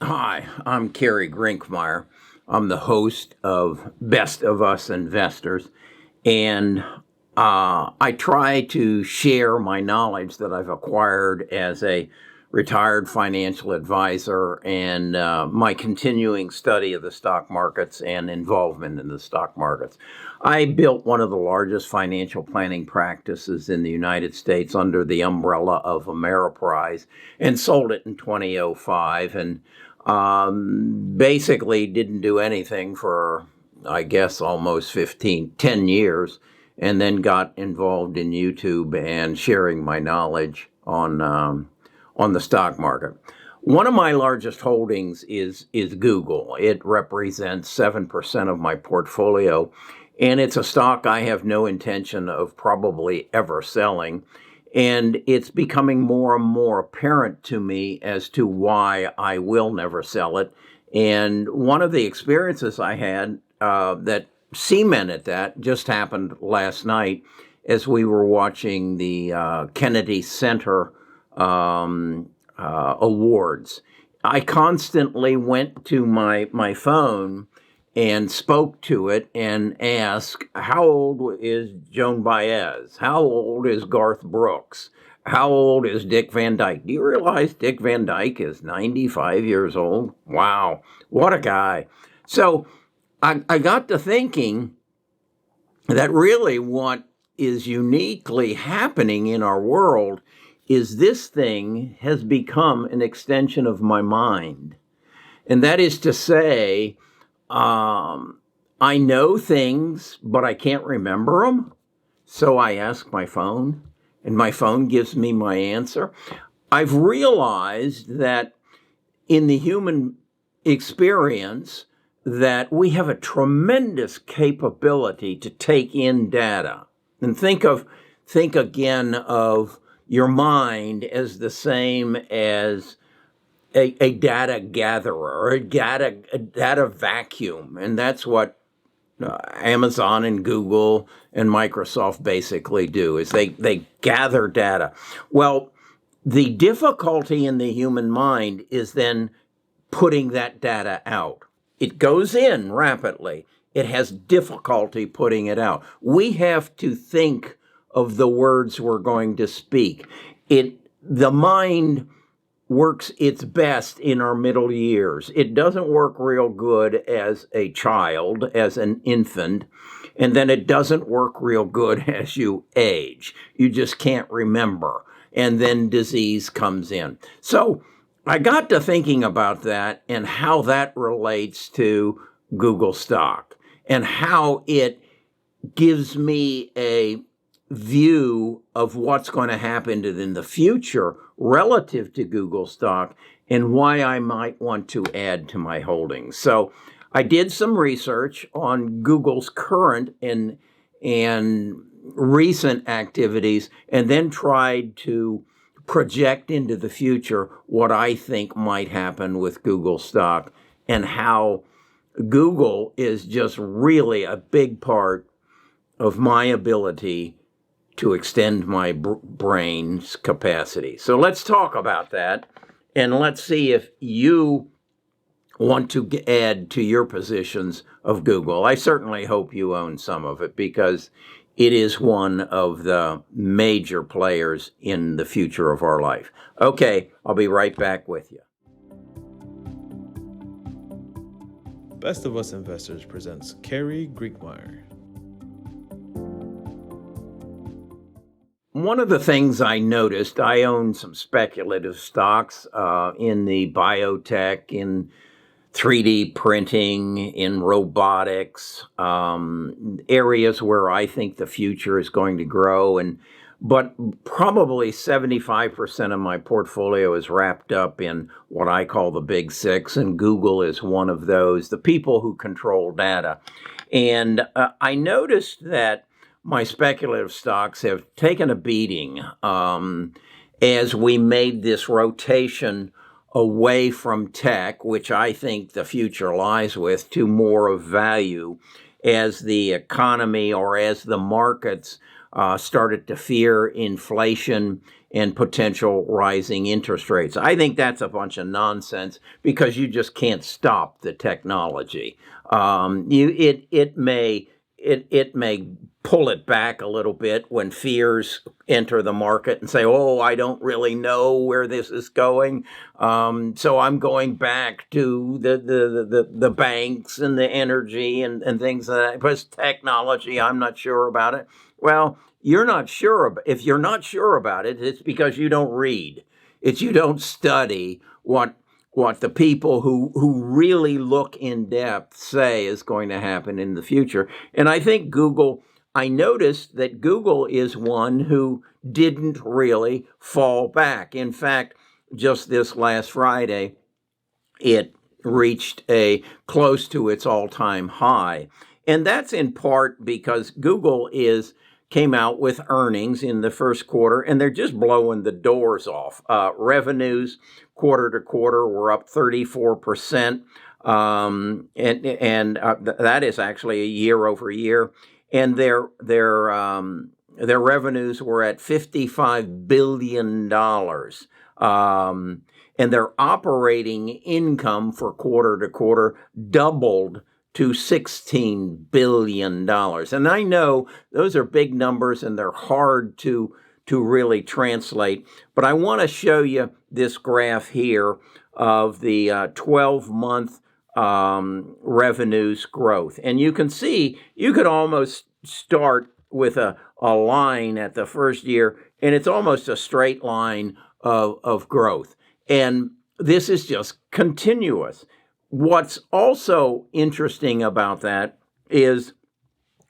Hi, I'm Kerry Grinkmeyer. I'm the host of Best of Us Investors, and I try to share my knowledge that I've acquired as a retired financial advisor and my continuing study of the stock markets and involvement in the stock markets. I built one of the largest financial planning practices in the United States under the umbrella of Ameriprise and sold it in 2005. And basically didn't do anything for, I guess, almost 10 years, and then got involved in YouTube and sharing my knowledge on the stock market. One of my largest holdings is Google. It represents 7% of my portfolio, and it's a stock I have no intention of probably ever selling. And it's becoming more and more apparent to me as to why I will never sell it. And one of the experiences I had that cemented that just happened last night as we were watching the Kennedy Center awards. I constantly went to my phone and spoke to it and asked, how old is Joan Baez? How old is Garth Brooks? How old is Dick Van Dyke? Do you realize Dick Van Dyke is 95 years old? Wow, what a guy. So I got to thinking that really what is uniquely happening in our world is this thing has become an extension of my mind. And that is to say, I know things, but I can't remember them. So I ask my phone, and my phone gives me my answer. I've realized that in the human experience, that we have a tremendous capability to take in data. And think again of your mind as the same as a data gatherer or a data vacuum. And that's what Amazon and Google and Microsoft basically do, is they gather data. Well, the difficulty in the human mind is then putting that data out. It goes in rapidly. It has difficulty putting it out. We have to think of the words we're going to speak. The mind works its best in our middle years. It doesn't work real good as a child, as an infant, and then it doesn't work real good as you age. You just can't remember, and then disease comes in. So I got to thinking about that and how that relates to Google stock and how it gives me a view of what's going to happen in the future relative to Google stock and why I might want to add to my holdings. So I did some research on Google's current and recent activities, and then tried to project into the future what I think might happen with Google stock and how Google is just really a big part of my ability to extend my brain's capacity. So let's talk about that, and let's see if you want to add to your positions of Google. I certainly hope you own some of it, because it is one of the major players in the future of our life. Okay, I'll be right back with you. Best of Us Investors presents Kerry Grinkmeyer. One of the things I noticed, I own some speculative stocks in the biotech, in 3D printing, in robotics, areas where I think the future is going to grow. But probably 75% of my portfolio is wrapped up in what I call the big six, and Google is one of those, the people who control data. And I noticed that my speculative stocks have taken a beating as we made this rotation away from tech, which I think the future lies with, to more of value as the economy or as the markets started to fear inflation and potential rising interest rates. I think that's a bunch of nonsense because you just can't stop the technology. It may pull it back a little bit when fears enter the market and say, "Oh, I don't really know where this is going, so I'm going back to the banks and the energy and things like that. But technology, I'm not sure about it." Well, you're not sure. If you're not sure about it, it's because you don't read. It's you don't study what the people who really look in depth say is going to happen in the future. And I noticed that Google is one who didn't really fall back. In fact, just this last Friday, it reached a close to its all-time high. And that's in part because Google came out with earnings in the first quarter, and they're just blowing the doors off. Revenues quarter to quarter were up 34%, and that is actually a year over year. And their revenues were at $55 billion. And their operating income for quarter to quarter doubled to $16 billion. And I know those are big numbers and they're hard to really translate, but I want to show you this graph here of the 12-month revenues growth. And you can see, you could almost start with a line at the first year, and it's almost a straight line of growth. And this is just continuous. What's also interesting about that is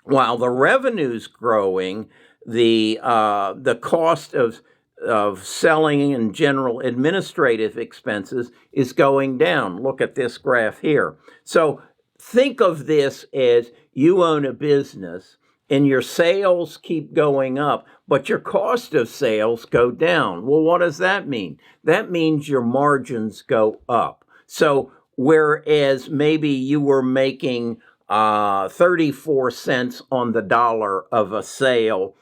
while the revenue's growing, the cost of selling and general administrative expenses is going down. Look at this graph here. So think of this as you own a business and your sales keep going up, but your cost of sales go down. Well, what does that mean? That means your margins go up. So whereas maybe you were making 34 cents on the dollar of a sale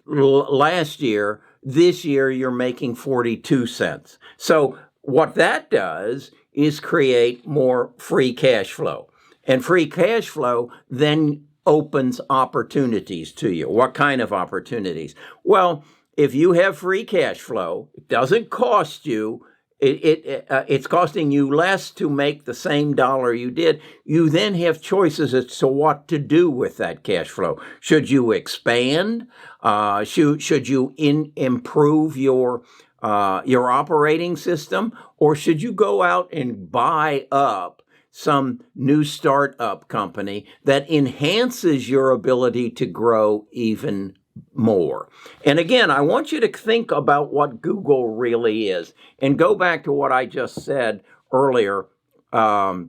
last year, this year you're making 42 cents. So what that does is create more free cash flow. And free cash flow then opens opportunities to you. What kind of opportunities? Well, if you have free cash flow, it doesn't cost you. It's costing you less to make the same dollar you did. You then have choices as to what to do with that cash flow. Should you expand? Should you improve your operating system, or should you go out and buy up some new startup company that enhances your ability to grow even more? And again, I want you to think about what Google really is and go back to what I just said earlier, that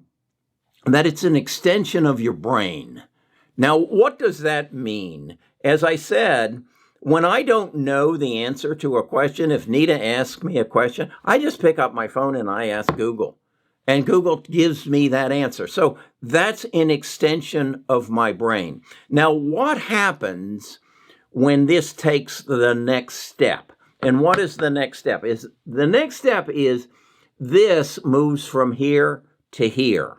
it's an extension of your brain. Now, what does that mean? As I said, when I don't know the answer to a question, if Nita asks me a question, I just pick up my phone and I ask Google. And Google gives me that answer. So that's an extension of my brain. Now, what happens when this takes the next step? And what is the next step? The next step is this moves from here to here.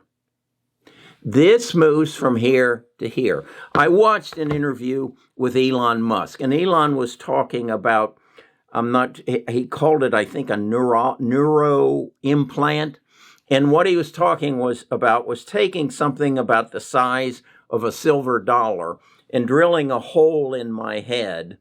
This moves from here to here. I watched an interview with Elon Musk, and Elon was talking about, he called it, I think, a neuro implant. And what he was talking was taking something about the size of a silver dollar and drilling a hole in my head,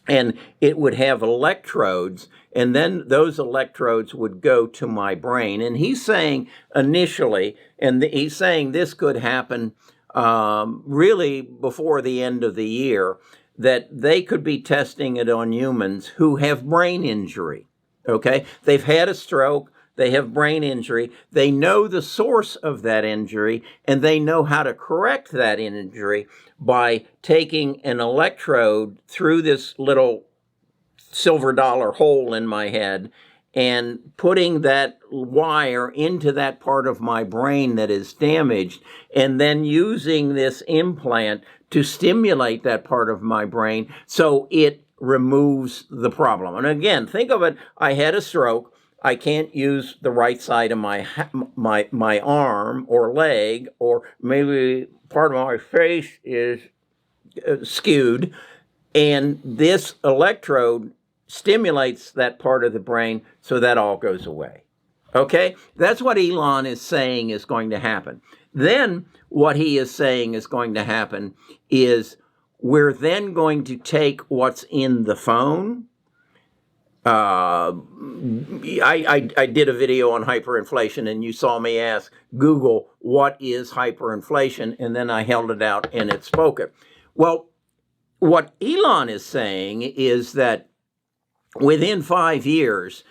and it would have electrodes, and then those electrodes would go to my brain. And he's saying initially, he's saying this could happen really before the end of the year, that they could be testing it on humans who have brain injury. Okay? They've had a stroke. They have brain injury. They know the source of that injury, and they know how to correct that injury by taking an electrode through this little silver dollar hole in my head and putting that wire into that part of my brain that is damaged, and then using this implant to stimulate that part of my brain so it removes the problem. And again, think of it, I had a stroke. I can't use the right side of my arm or leg, or maybe part of my face is skewed, and this electrode stimulates that part of the brain so that all goes away. Okay? That's what Elon is saying is going to happen. Then what he is saying is going to happen is we're then going to take what's in the phone. I did a video on hyperinflation, and you saw me ask Google, what is hyperinflation? And then I held it out and it spoke it. Well, what Elon is saying is that within 5 years,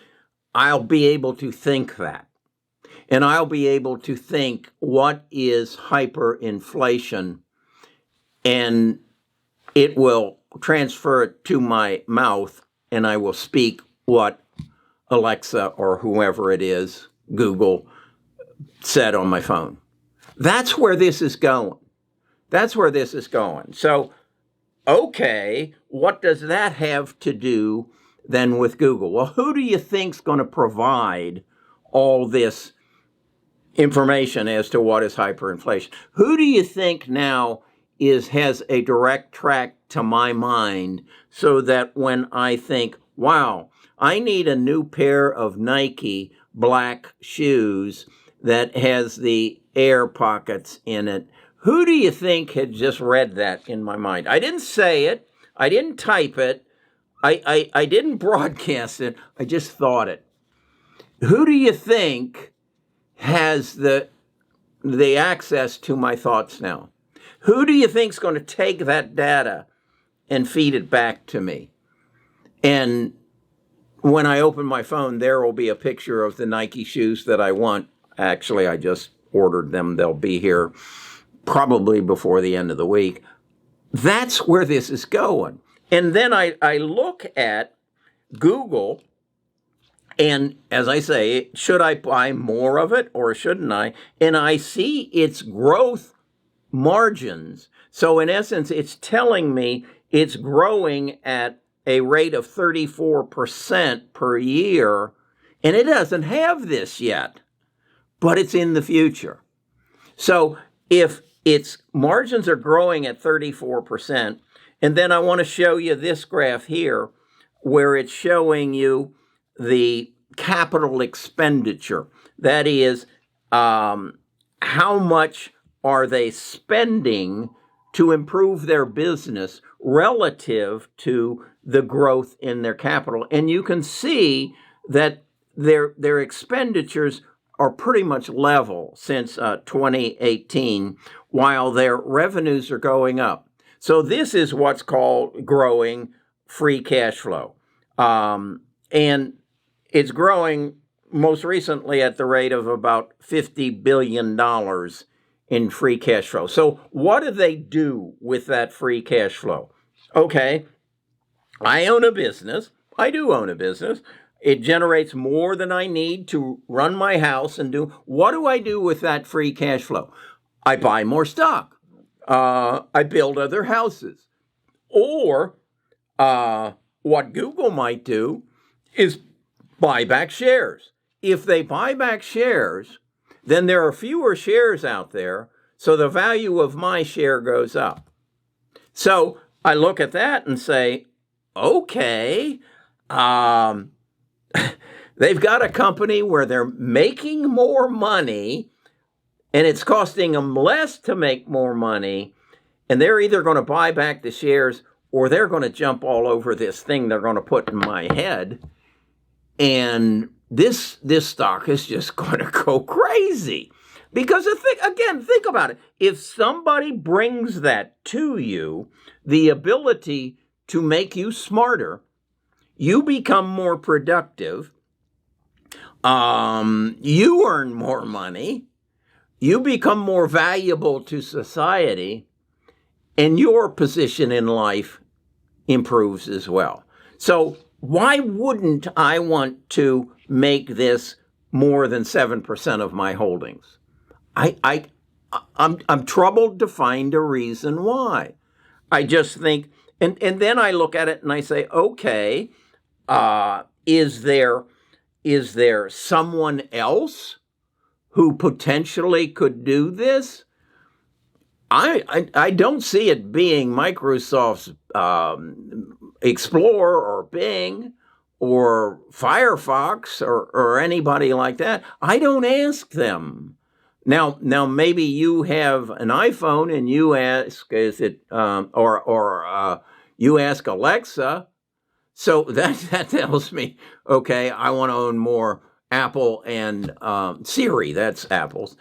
I'll be able to think that. And I'll be able to think, what is hyperinflation? And it will transfer it to my mouth, and I will speak what Alexa or whoever it is, Google, said on my phone. That's where this is going. That's where this is going. So, okay, what does that have to do then with Google? Well, who do you think's going to provide all this information as to what is hyperinflation? Who do you think now has a direct track to my mind, so that when I think, wow, I need a new pair of Nike black shoes that has the air pockets in it, who do you think had just read that in my mind? I didn't say it. I didn't type it. I didn't broadcast it. I just thought it. Who do you think has the access to my thoughts now? Who do you think's going to take that data and feed it back to me? And when I open my phone, there will be a picture of the Nike shoes that I want. Actually, I just ordered them. They'll be here probably before the end of the week. That's where this is going. And then I look at Google, and as I say, should I buy more of it or shouldn't I? And I see its growth margins. So in essence, it's telling me it's growing at a rate of 34% per year, and it doesn't have this yet, but it's in the future. So if its margins are growing at 34%, and then I want to show you this graph here where it's showing you the capital expenditure. That is, how much are they spending to improve their business relative to the growth in their capital. And you can see that their expenditures are pretty much level since 2018, while their revenues are going up. So this is what's called growing free cash flow. And it's growing most recently at the rate of about $50 billion in free cash flow. So what do they do with that free cash flow? Okay, I own a business. I do own a business. It generates more than I need to run my house and do. What do I do with that free cash flow? I buy more stock. I build other houses. Or what Google might do is buy back shares. If they buy back shares, then there are fewer shares out there, so the value of my share goes up. So I look at that and say, okay, they've got a company where they're making more money and it's costing them less to make more money, and they're either going to buy back the shares or they're going to jump all over this thing they're going to put in my head. And this stock is just going to go crazy. Because, again, think about it. If somebody brings that to you, the ability to make you smarter, you become more productive, you earn more money, you become more valuable to society, and your position in life improves as well. So why wouldn't I want to make this more than 7% of my holdings? I'm troubled to find a reason why. I just think, and then I look at it and I say, okay, is there someone else who potentially could do this? I don't see it being Microsoft's Explorer or Bing or Firefox or anybody like that. I don't ask them. Now maybe you have an iPhone and you ask, is it you ask Alexa. So that tells me, okay, I want to own more Apple and Siri. That's Apple's.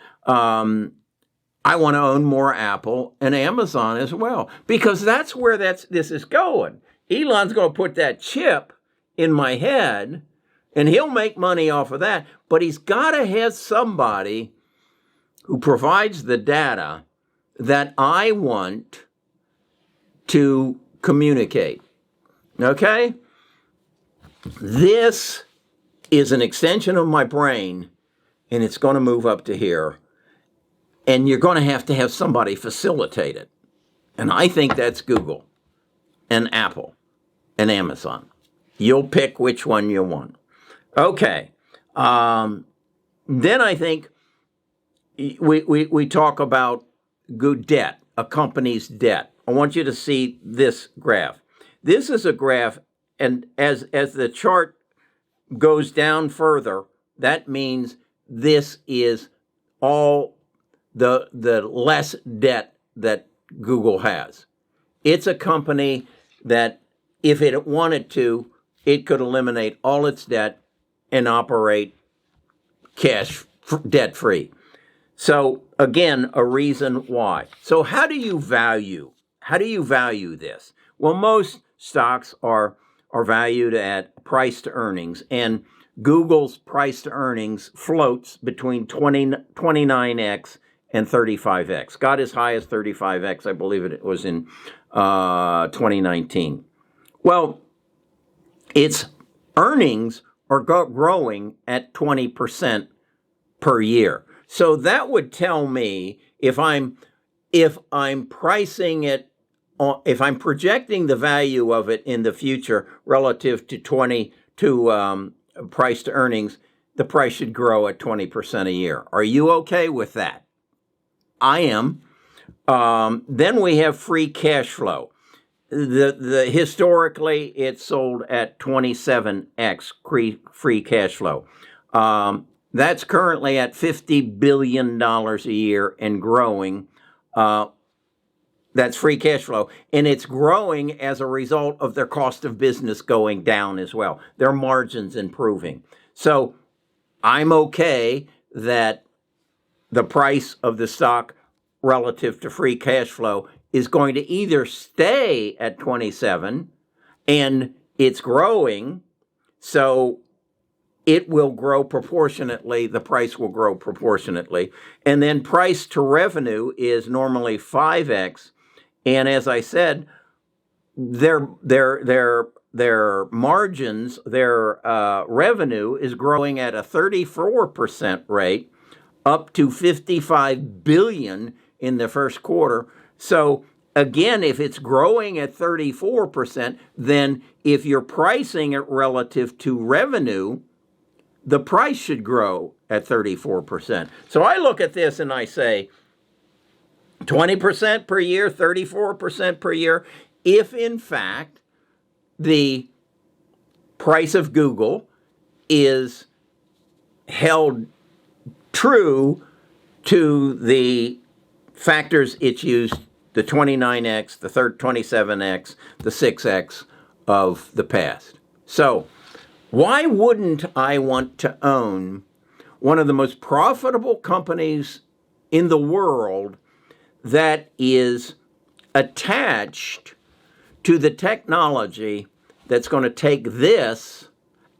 I want to own more Apple and Amazon as well, because that's where this is going. Elon's going to put that chip in my head, and he'll make money off of that. But he's got to have somebody who provides the data that I want to communicate. Okay? This is an extension of my brain, and it's going to move up to here. And you're going to have somebody facilitate it. And I think that's Google and Apple and Amazon. You'll pick which one you want. Okay. Then I think we talk about good debt, a company's debt. I want you to see this graph. This is a graph, and as the chart goes down further, that means this is all the less debt that Google has. It's a company that, if it wanted to, it could eliminate all its debt and operate debt free. So again, a reason why. So how do you value this? Well, most stocks are valued at price to earnings, and Google's price to earnings floats between 29x and 35x. Got as high as 35x, I believe it was in 2019. Well, its earnings are growing at 20% per year. So that would tell me, if I'm pricing it, if I'm projecting the value of it in the future relative to price to earnings, the price should grow at 20% a year. Are you okay with that? I am. Then we have free cash flow. The historically, it's sold at 27x free cash flow. That's currently at $50 billion a year and growing. That's free cash flow. And it's growing as a result of their cost of business going down as well. Their margins improving. So I'm okay that the price of the stock relative to free cash flow is going to either stay at 27, and it's growing, so it will grow proportionately, the price will grow proportionately. And then price to revenue is normally 5x. And as I said, their margins, their revenue is growing at a 34% rate, up to $55 billion in the first quarter. So again, if it's growing at 34%, then if you're pricing it relative to revenue, the price should grow at 34%. So I look at this and I say 20% per year, 34% per year, if in fact the price of Google is held true to the factors it's used, the 29x, the 27x, the 6x of the past. So why wouldn't I want to own one of the most profitable companies in the world that is attached to the technology that's going to take this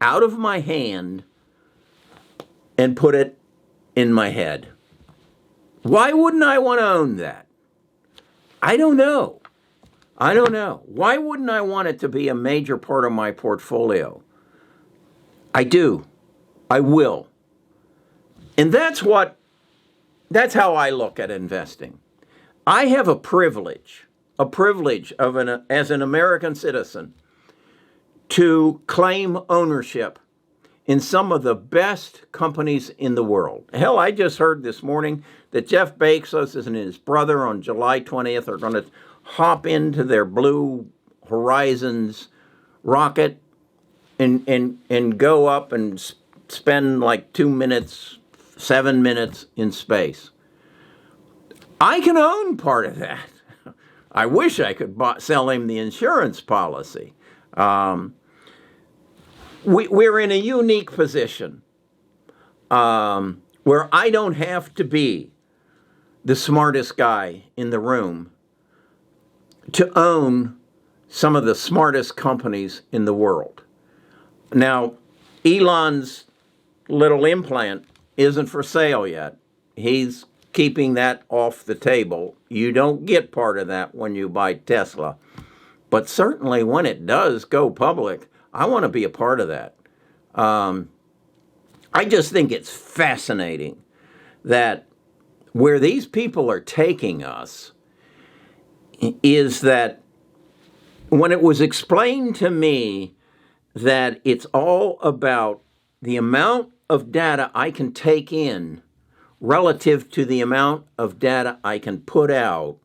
out of my hand and put it in my head? Why wouldn't I want to own that? I don't know. Why wouldn't I want it to be a major part of my portfolio? I do. I will. And that's how I look at investing. I have a privilege a privilege as an American citizen to claim ownership in some of the best companies in the world. Hell, I just heard this morning that Jeff Bezos and his brother on July 20th are going to hop into their Blue Horizons rocket and go up and spend like 2 minutes, 7 minutes in space. I can own part of that. I wish I could sell him the insurance policy. We're in a unique position where I don't have to be the smartest guy in the room to own some of the smartest companies in the world. Now, Elon's little implant isn't for sale yet. He's keeping that off the table. You don't get part of that when you buy Tesla. But certainly when it does go public, I want to be a part of that. I just think it's fascinating that where these people are taking us is that when it was explained to me that it's all about the amount of data I can take in relative to the amount of data I can put out,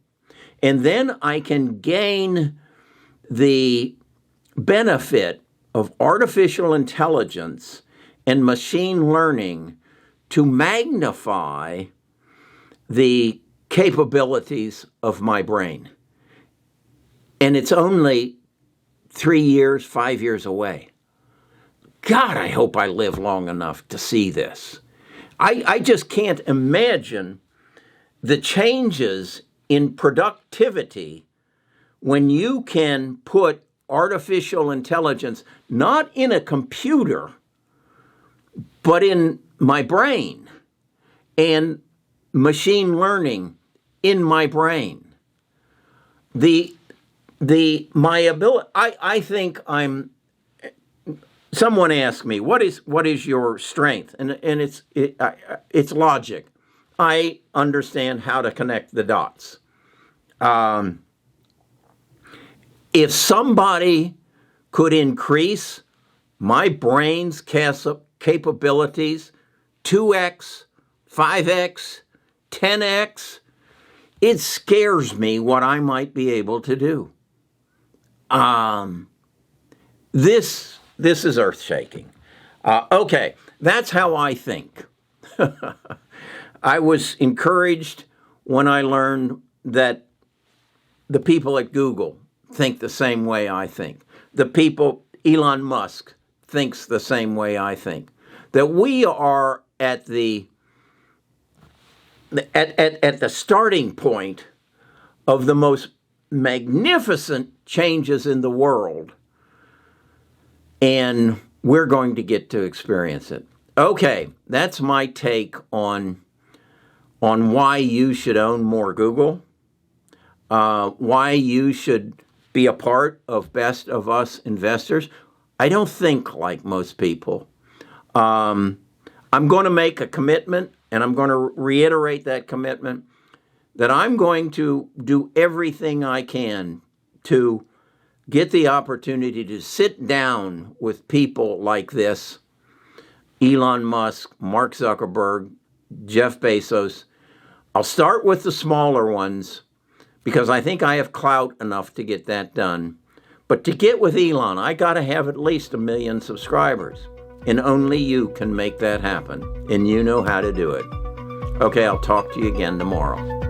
and then I can gain the benefit of artificial intelligence and machine learning to magnify the capabilities of my brain. And it's only 3 years, 5 years away. God, I hope I live long enough to see this. I just can't imagine the changes in productivity when you can put artificial intelligence not in a computer, but in my brain, and machine learning in my brain. My ability, I think someone asked me, what is your strength? And it's logic. I understand how to connect the dots. If somebody could increase my brain's capabilities 2x, 5x, 10x, it scares me what I might be able to do. This is earth-shaking. Okay, that's how I think. I was encouraged when I learned that the people at Google think the same way I think. The people, Elon Musk, thinks the same way I think. That we are at the starting point of the most magnificent changes in the world, and we're going to get to experience it. Okay, that's my take on why you should own more Google, why you should be a part of Best of Us investors. I don't think like most people. I'm going to make a commitment, and I'm going to reiterate that commitment, that I'm going to do everything I can to get the opportunity to sit down with people like this, Elon Musk, Mark Zuckerberg, Jeff Bezos. I'll start with the smaller ones because I think I have clout enough to get that done. But to get with Elon, I got to have at least 1 million subscribers. And only you can make that happen. And you know how to do it. Okay, I'll talk to you again tomorrow.